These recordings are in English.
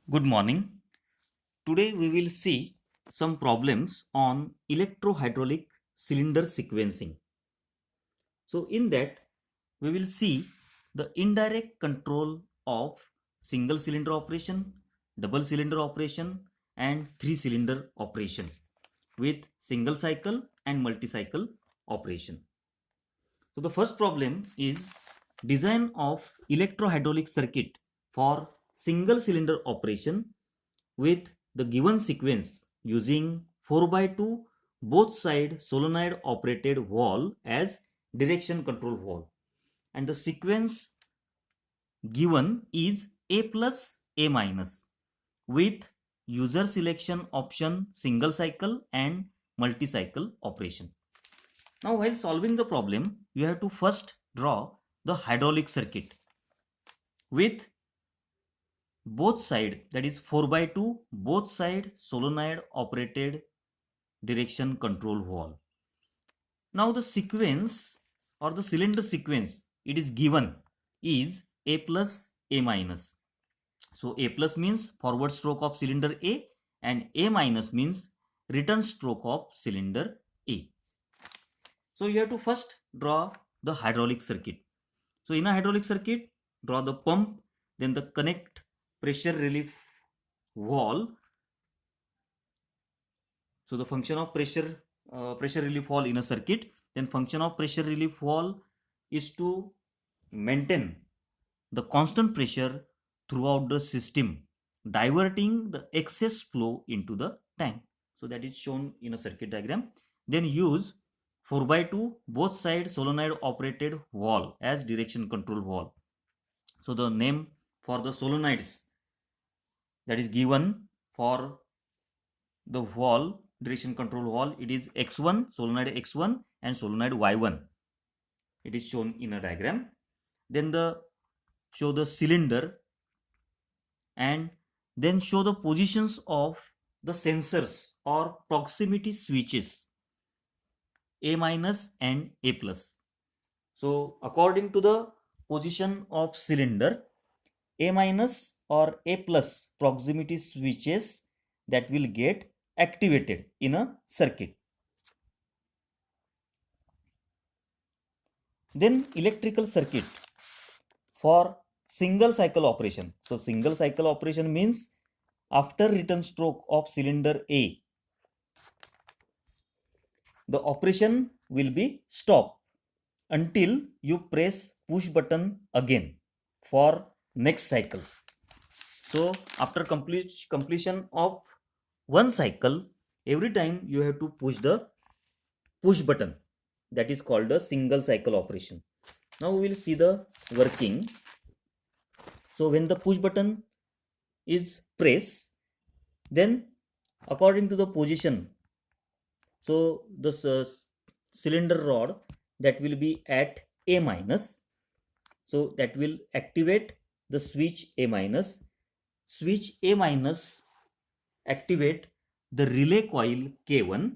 Good morning. Today we will see some problems on electrohydraulic cylinder sequencing. So in that we will see the indirect control of single cylinder operation, double cylinder operation and three cylinder operation with single cycle and multi-cycle operation. So the first problem is design of electrohydraulic circuit for single cylinder operation with the given sequence using 4 by 2 both side solenoid operated valve as direction control valve, and the sequence given is A plus A minus with user selection option single cycle and multi cycle operation. Now while solving the problem you have to first draw the hydraulic circuit with both side, that is 4 by 2 both side solenoid operated direction control valve. Now the sequence or the cylinder sequence it is given is A plus A minus. So A plus means forward stroke of cylinder A and A minus means return stroke of cylinder A. So you have to first draw the hydraulic circuit. So in a hydraulic circuit, draw the pump, then the connect pressure relief valve. So the function of pressure relief valve in a circuit, then function of pressure relief valve is to maintain the constant pressure throughout the system, diverting the excess flow into the tank. So that is shown in a circuit diagram. Then use 4 by 2 both side solenoid operated valve as direction control valve. So the name for the solenoids that is given for the valve direction control valve, it is X1, solenoid X1 and solenoid Y1. It is shown in a diagram. Then show the cylinder and then show the positions of the sensors or proximity switches A minus and A plus. So according to the position of cylinder, A minus or A plus proximity switches that will get activated in a circuit. Then electrical circuit for single cycle operation. So single cycle operation means after return stroke of cylinder A, the operation will be stopped until you press push button again for next cycle. So after completion of one cycle, every time you have to push the push button, that is called a single cycle operation. Now we will see the working. So when the push button is pressed, then according to the position, so the cylinder rod that will be at A minus, so that will activate the switch A minus. Switch A minus activate the relay coil K1.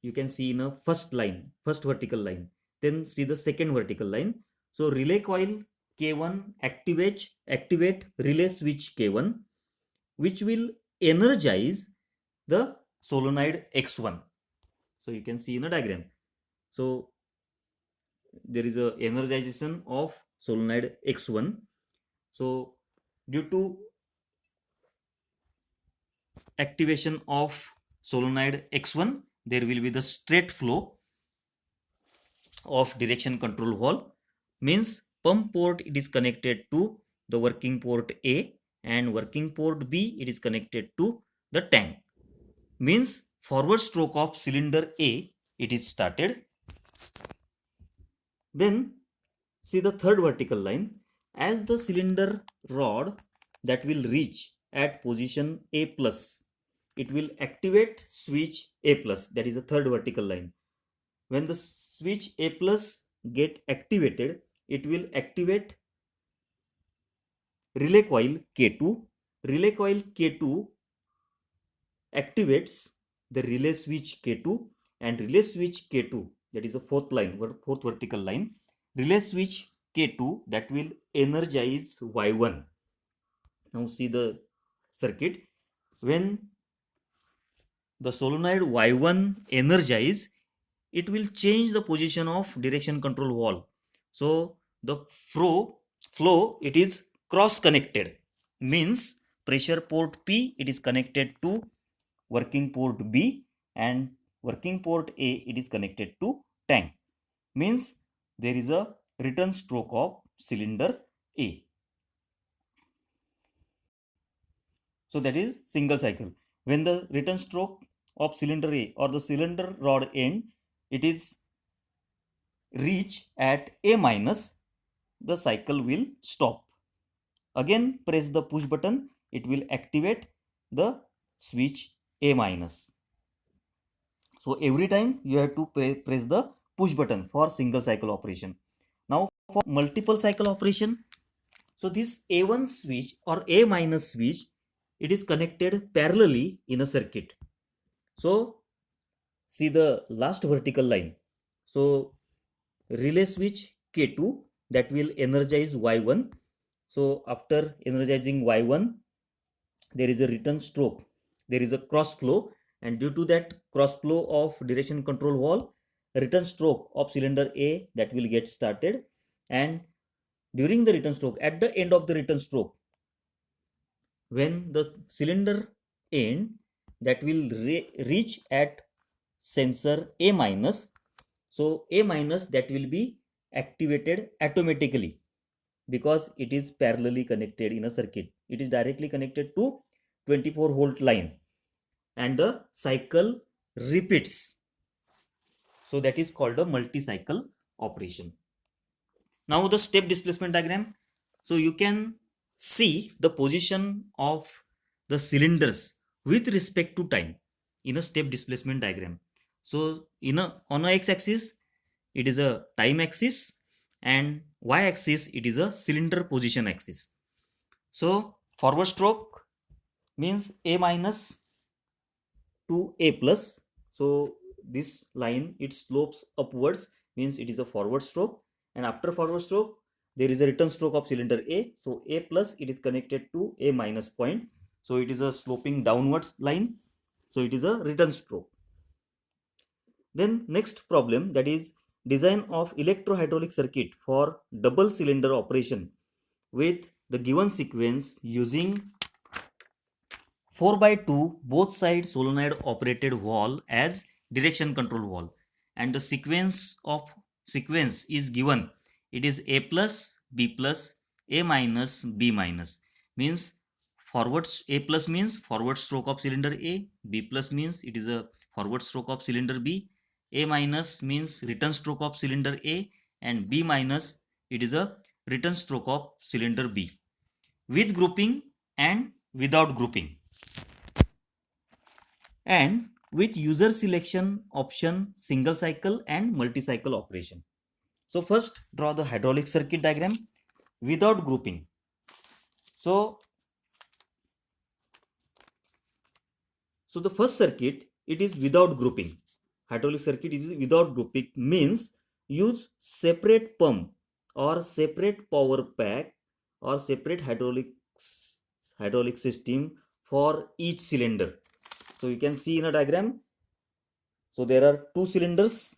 You can see in a first line, first vertical line. Then see the second vertical line. So relay coil K1 activate relay switch K1, which will energize the solenoid X1. So you can see in a diagram. So there is a energization of solenoid X1. So due to activation of solenoid X1, there will be the straight flow of direction control valve. Means pump port it is connected to the working port A and working port B it is connected to the tank. Means forward stroke of cylinder A it is started. Then see the third vertical line, as the cylinder rod that will reach at position A plus, it will activate switch A plus, that is the third vertical line. When the switch A plus get activated, it will activate relay coil K2. Relay coil K2 activates the relay switch K2, and relay switch K2, that is the fourth line, fourth vertical line, relay switch K2 that will energize Y1. Now see the circuit, when the solenoid Y1 energize, it will change the position of direction control valve. So the flow it is cross connected, means pressure port P it is connected to working port B, and working port A it is connected to tank, means there is a return stroke of cylinder A. So that is single cycle. When the return stroke of cylinder A or the cylinder rod end it is reach at A minus, the cycle will stop. Again press the push button, it will activate the switch A minus. So every time you have to press the push button for single cycle operation. Now for multiple cycle operation, so this A1 switch or A minus switch, it is connected parallelly in a circuit. So see the last vertical line. So relay switch K2 that will energize Y1. So after energizing Y1, there is a return stroke, there is a cross flow, and due to that cross flow of direction control valve, return stroke of cylinder A that will get started, and during the return stroke, at the end of the return stroke, when the cylinder end that will reach at sensor A minus, so A minus that will be activated automatically because it is parallelly connected in a circuit. It is directly connected to 24-volt line and the cycle repeats. So that is called a multi-cycle operation. Now the step displacement diagram. So you can see the position of the cylinders with respect to time in a step displacement diagram. So on a x-axis it is a time axis, and y-axis it is a cylinder position axis. So forward stroke means A minus to A plus. So this line it slopes upwards, means it is a forward stroke, and after forward stroke there is a return stroke of cylinder A. So A plus it is connected to A minus point, so it is a sloping downwards line, so it is a return stroke. Then next problem, that is design of electro-hydraulic circuit for double cylinder operation with the given sequence using 4x2 both side solenoid operated valve as direction control valve, and the sequence is given. It is A plus, B plus, A minus, B minus, means A plus means forward stroke of cylinder A, B plus means it is a forward stroke of cylinder B, A minus means return stroke of cylinder A, and B minus it is a return stroke of cylinder B, with grouping and without grouping, and with user selection option single cycle and multi-cycle operation. So first draw the hydraulic circuit diagram without grouping. So the first circuit it is without grouping. Hydraulic circuit is without grouping means use separate pump or separate power pack or separate hydraulic system for each cylinder. So you can see in a diagram. So there are two cylinders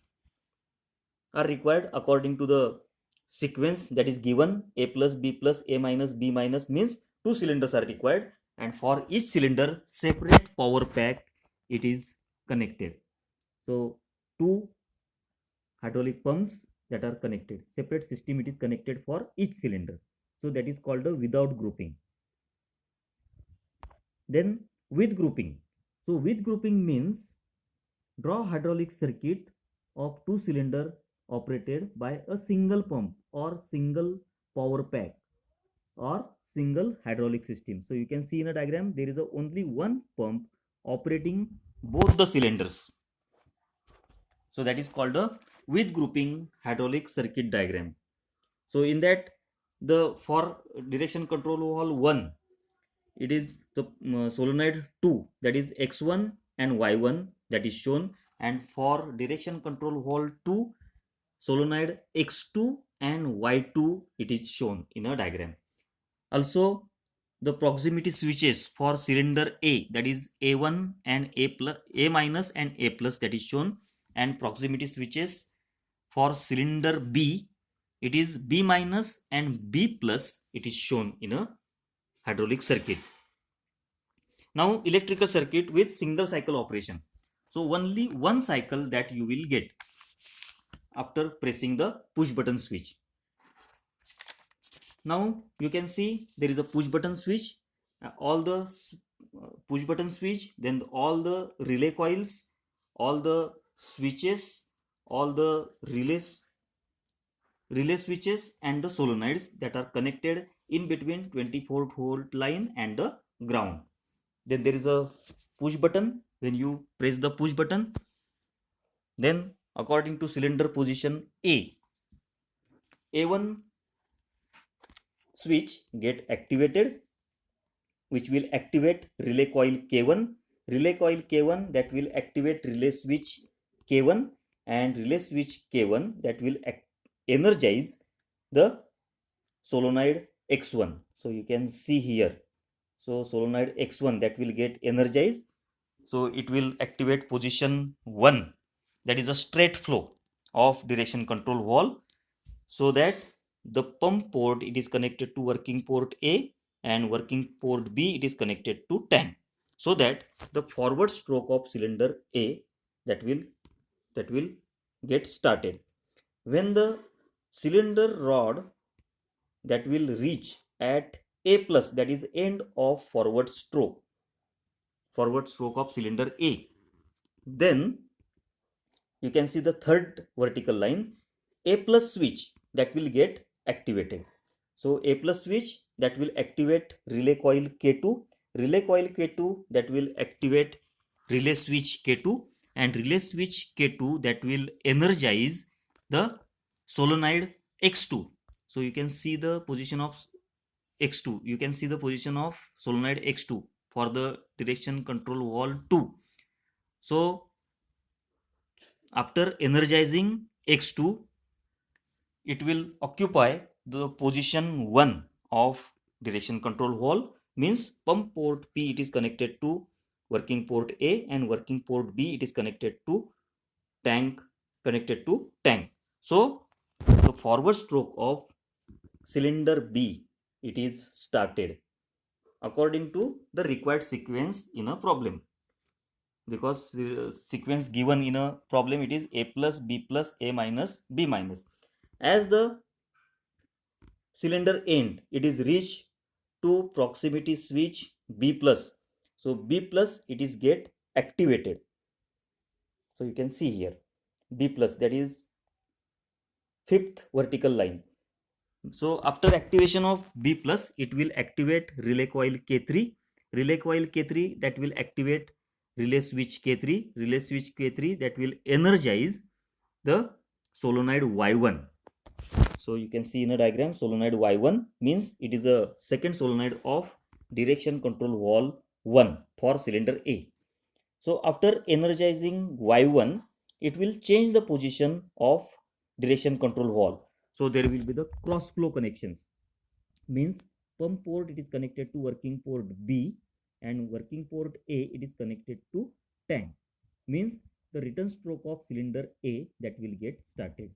are required according to the sequence that is given. A plus, B plus, A minus, B minus means two cylinders are required, and for each cylinder separate power pack it is connected. So two hydraulic pumps that are connected, separate system it is connected for each cylinder. So that is called a without grouping. Then with grouping. So with grouping means draw hydraulic circuit of two cylinder operated by a single pump or single power pack or single hydraulic system. So you can see in a diagram there is only one pump operating both the cylinders. So that is called a with grouping hydraulic circuit diagram. So in that, the for direction control valve 1 it is the solenoid 2, that is X1 and Y1 that is shown, and for direction control valve 2 solenoid X2 and Y2 it is shown in a diagram. Also the proximity switches for cylinder A, that is A1 and A plus, A minus and A plus, that is shown, and proximity switches for cylinder B, it is B minus and B plus, it is shown in a hydraulic circuit. Now electrical circuit with single cycle operation. So only one cycle that you will get after pressing the push button switch. Now you can see there is a push button switch, all the push button switch, then all the relay coils, all the switches, all the relay switches and the solenoids that are connected in between 24-volt line and the ground. Then there is a push button. When you press the push button, then according to cylinder position A1 switch get activated, which will activate relay coil K1. Relay coil K1 that will activate relay switch K1, and relay switch K1 that will energize the solenoid X1. So you can see here. So solenoid X1 that will get energized. So it will activate position 1, that is a straight flow of direction control valve, so that the pump port it is connected to working port A and working port B it is connected to tank, so that the forward stroke of cylinder A that will get started. When the cylinder rod that will reach at A plus, that is end of forward stroke of cylinder A, then you can see the third vertical line, A plus switch that will get activated. So A plus switch that will activate relay coil K2, relay coil K2 that will activate relay switch K2, and relay switch K2 that will energize the solenoid X2. So you can see the position of X2, you can see the position of solenoid X2 for the direction control valve 2. So after energizing X2, it will occupy the position 1 of direction control valve, means pump port P it is connected to working port A and working port B it is connected to tank. So the forward stroke of cylinder B it is started according to the required sequence in a problem, because sequence given in a problem it is A plus B plus A minus B minus. As the cylinder end it is reached to proximity switch B plus, so B plus it is get activated. So you can see here B plus, that is fifth vertical line. So after activation of B plus, it will activate relay coil K3. Relay coil K3 that will activate relay switch K3. Relay switch K3 that will energize the solenoid Y1. So you can see in a diagram, solenoid Y1 means it is a second solenoid of direction control valve 1 for cylinder A. So after energizing Y1, it will change the position of direction control valve. So there will be the cross flow connections, means pump port it is connected to working port B and working port A it is connected to tank, means the return stroke of cylinder A that will get started.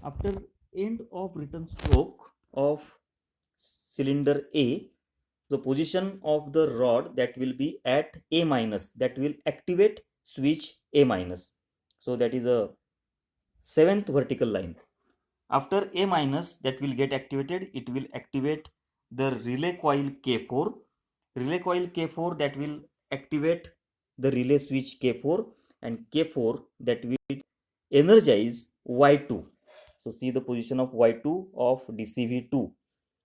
After end of return stroke of cylinder A, the position of the rod that will be at A minus that will activate switch A minus. So that is a seventh vertical line. After A minus that will get activated, it will activate the relay coil K4. Relay coil K4 that will activate the relay switch K4, and K4 that will energize Y2. So see the position of Y2 of DCV2.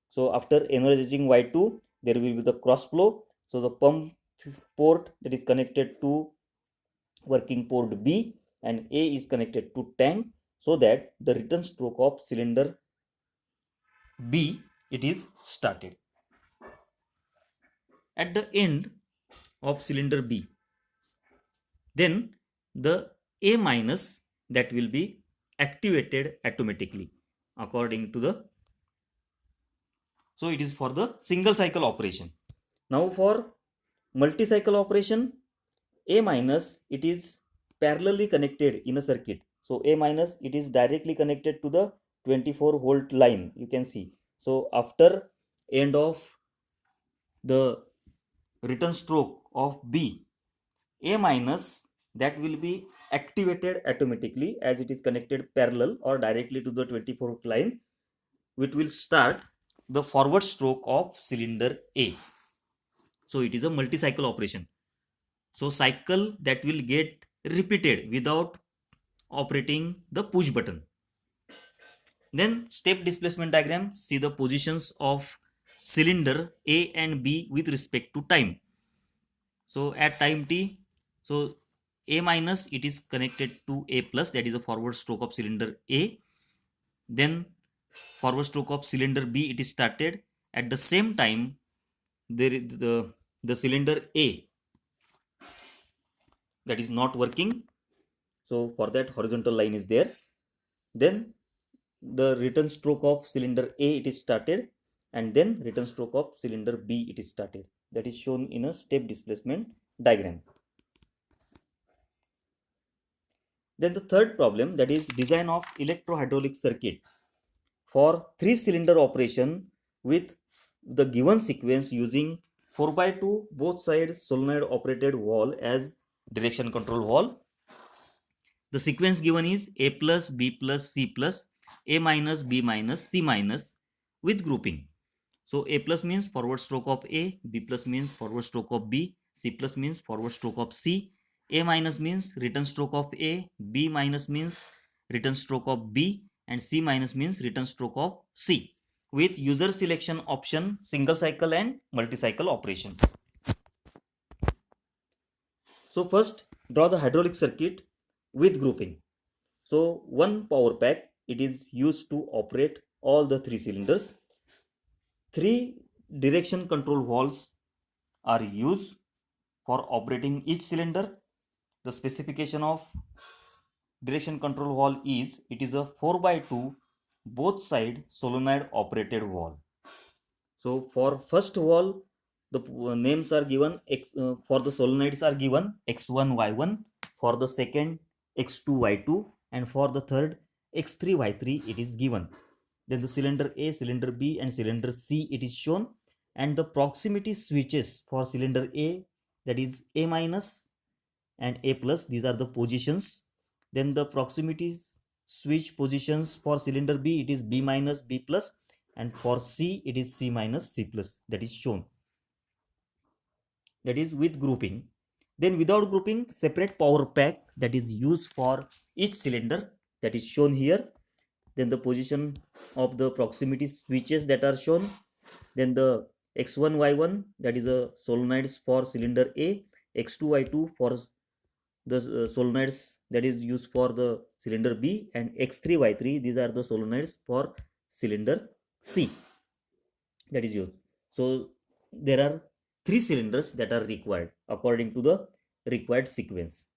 So after energizing Y2, there will be the cross flow. So the pump port that is connected to working port B and A is connected to tank, so that the return stroke of cylinder B it is started. At the end of cylinder B, then the A minus that will be activated automatically according to the, so it is for the single cycle operation. Now for multi-cycle operation, A minus, it is parallelly connected in a circuit. So A minus, it is directly connected to the 24 volt line, you can see. So after end of the return stroke of B, A minus, that will be activated automatically as it is connected parallel or directly to the 24 volt line, which will start the forward stroke of cylinder A. So it is a multi-cycle operation. So cycle that will get repeated without operating the push button. Then step displacement diagram, see the positions of cylinder A and B with respect to time. So at time t, so A minus, it is connected to A plus, that is a forward stroke of cylinder A. Then forward stroke of cylinder B, it is started. At the same time, there is the cylinder A that is not working. So for that, horizontal line is there. Then the return stroke of cylinder A, it is started, and then return stroke of cylinder B, it is started. That is shown in a step displacement diagram. Then the third problem, that is design of electro-hydraulic circuit for 3-cylinder operation with the given sequence using 4x2 both sides solenoid operated valve as direction control valve. The sequence given is A plus, B plus, C plus, A minus, B minus, C minus with grouping. So A plus means forward stroke of A, B plus means forward stroke of B, C plus means forward stroke of C, A minus means return stroke of A, B minus means return stroke of B, and C minus means return stroke of C with user selection option single cycle and multi-cycle operation. So first draw the hydraulic circuit with grouping. So one power pack, it is used to operate all the 3 cylinders. 3 direction control valves are used for operating each cylinder. The specification of direction control valve is, it is a 4x2 both side solenoid operated valve. So for first valve, the names are given, for the solenoids are given x1 y1, for the second x2 y2, and for the third x3 y3 it is given. Then the cylinder A, cylinder B, and cylinder C, it is shown, and the proximity switches for cylinder A, that is A minus and A plus, these are the positions. Then the proximity switch positions for cylinder B, it is B minus, B plus, and for C it is C minus, C plus, that is shown. That is with grouping. Then without grouping, separate power pack that is used for each cylinder, that is shown here. Then the position of the proximity switches that are shown. Then the x1 y1, that is a solenoids for cylinder A, x2 y2 for the solenoids that is used for the cylinder B, and x3 y3, these are the solenoids for cylinder C that is used. So there are 3 cylinders that are required according to the required sequence.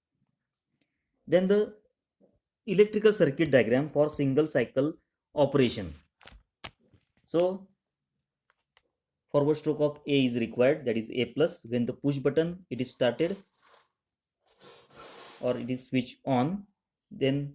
Then the electrical circuit diagram for single cycle operation. So forward stroke of A is required, that is A plus. When the push button it is started or it is switched on, then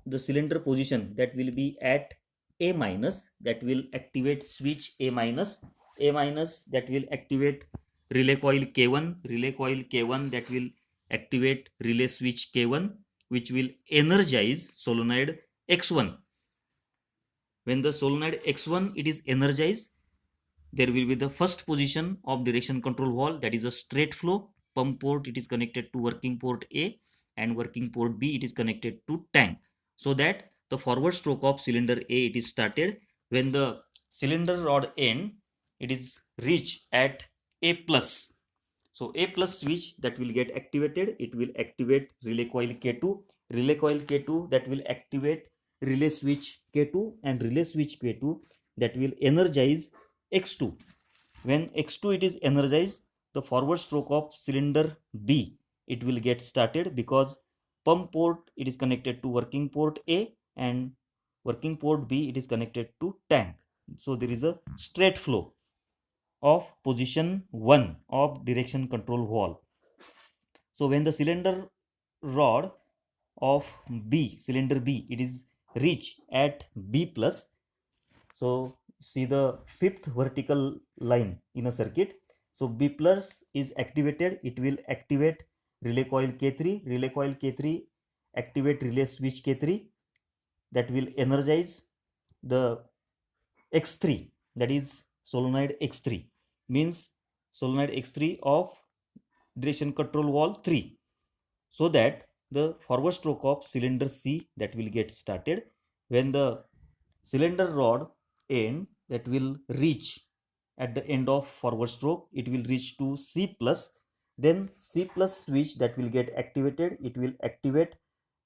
the cylinder position that will be at A minus, that will activate switch A minus. A minus, that will activate relay coil K1, relay coil K1, that will activate relay switch K1, which will energize solenoid X1. When the solenoid X1 it is energized, there will be the first position of direction control valve, that is a straight flow. Pump port it is connected to working port A, and working port B it is connected to tank, so that the forward stroke of cylinder A it is started. When the cylinder rod end it is reached at A plus, so A plus switch that will get activated, it will activate relay coil K2, relay coil K2 that will activate relay switch K2, and relay switch K2 that will energize X2. When X2 it is energized, the forward stroke of cylinder B it will get started, because pump port it is connected to working port A, and working port B it is connected to tank. So there is a straight flow. of position 1 of direction control valve. So when the cylinder rod of cylinder B, it is reach at B plus. So see the fifth vertical line in a circuit. So B plus is activated. It will activate relay coil K3. Relay coil K3 activate relay switch K3, that will energize the X3, that is solenoid X3, means solenoid X3 of direction control valve 3, so that the forward stroke of cylinder C that will get started. When the cylinder rod end that will reach at the end of forward stroke, it will reach to C plus, then C plus switch that will get activated. It will activate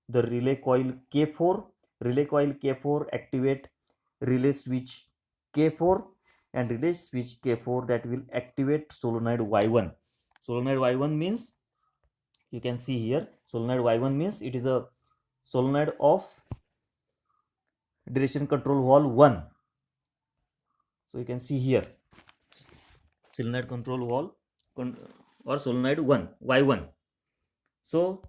the relay coil K4. Relay coil K4 activate relay switch K4, and relay switch K4 that will activate solenoid Y1. Solenoid Y1 means, you can see here, solenoid Y1 means it is a solenoid of direction control valve 1. So you can see here solenoid control valve or solenoid 1 Y1. So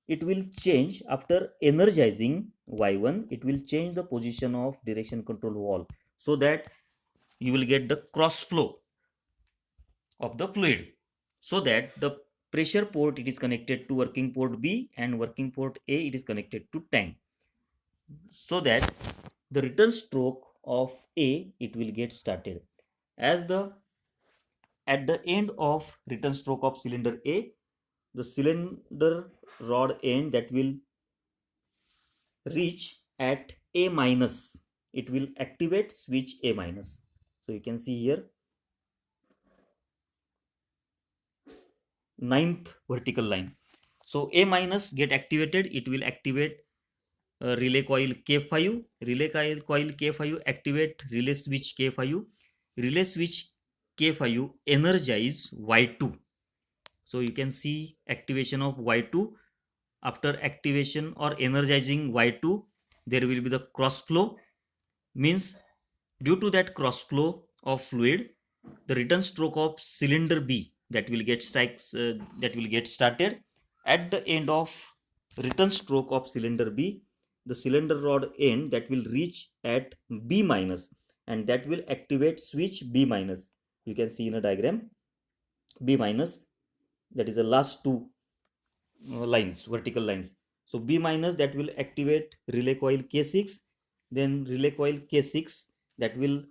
it will change after energizing Y1, it will change the position of direction control valve, so that you will get the cross flow of the fluid, so that the pressure port it is connected to working port B and working port A it is connected to tank, so that the return stroke of A it will get started. As the at the end of return stroke of cylinder A, the cylinder rod end that will reach at A minus, it will activate switch A minus. So you can see here ninth vertical line. So A minus get activated, it will activate relay coil K5. Relay coil K5 activate relay switch K5. Relay switch K5 energize Y2. So you can see activation of Y2. After activation or energizing Y2, there will be the cross flow, means due to that cross flow of fluid, the return stroke of cylinder B that will get started. At the end of return stroke of cylinder B, the cylinder rod end that will reach at B minus, and that will activate switch B minus. You can see in a diagram B minus, that is the last two lines, vertical lines. So B minus that will activate relay coil K6, then relay coil K6 that will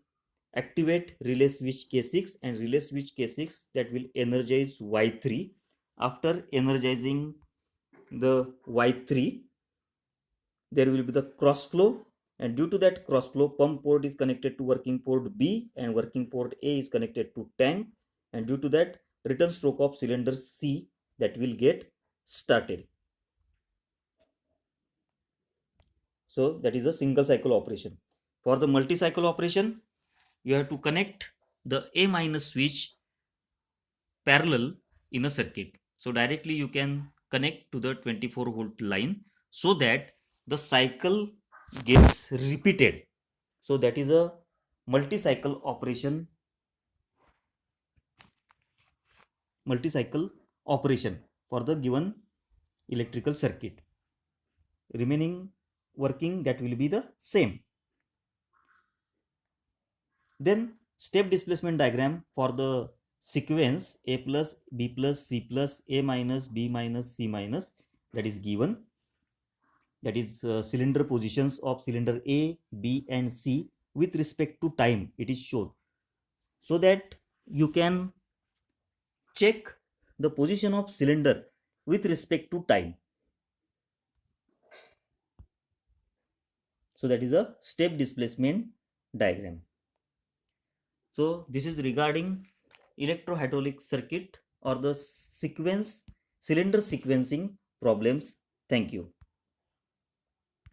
activate relay switch K6, and relay switch K6 that will energize Y3. After energizing the Y3, there will be the cross flow, and due to that cross flow, pump port is connected to working port B and working port A is connected to tank, and due to that return stroke of cylinder C that will get started. So that is a single cycle operation. For the multi-cycle operation, you have to connect the A minus switch parallel in a circuit. So directly you can connect to the 24 volt line, so that the cycle gets repeated. So that is a multi-cycle operation, for the given electrical circuit. Remaining working that will be the same. Then step displacement diagram for the sequence A plus, B plus, C plus, A minus, B minus, C minus, that is given. That is cylinder positions of cylinder A, B and C with respect to time, it is shown, so that you can check the position of cylinder with respect to time. So that is a step displacement diagram. So this is regarding electrohydraulic circuit or the cylinder sequencing problems. Thank you.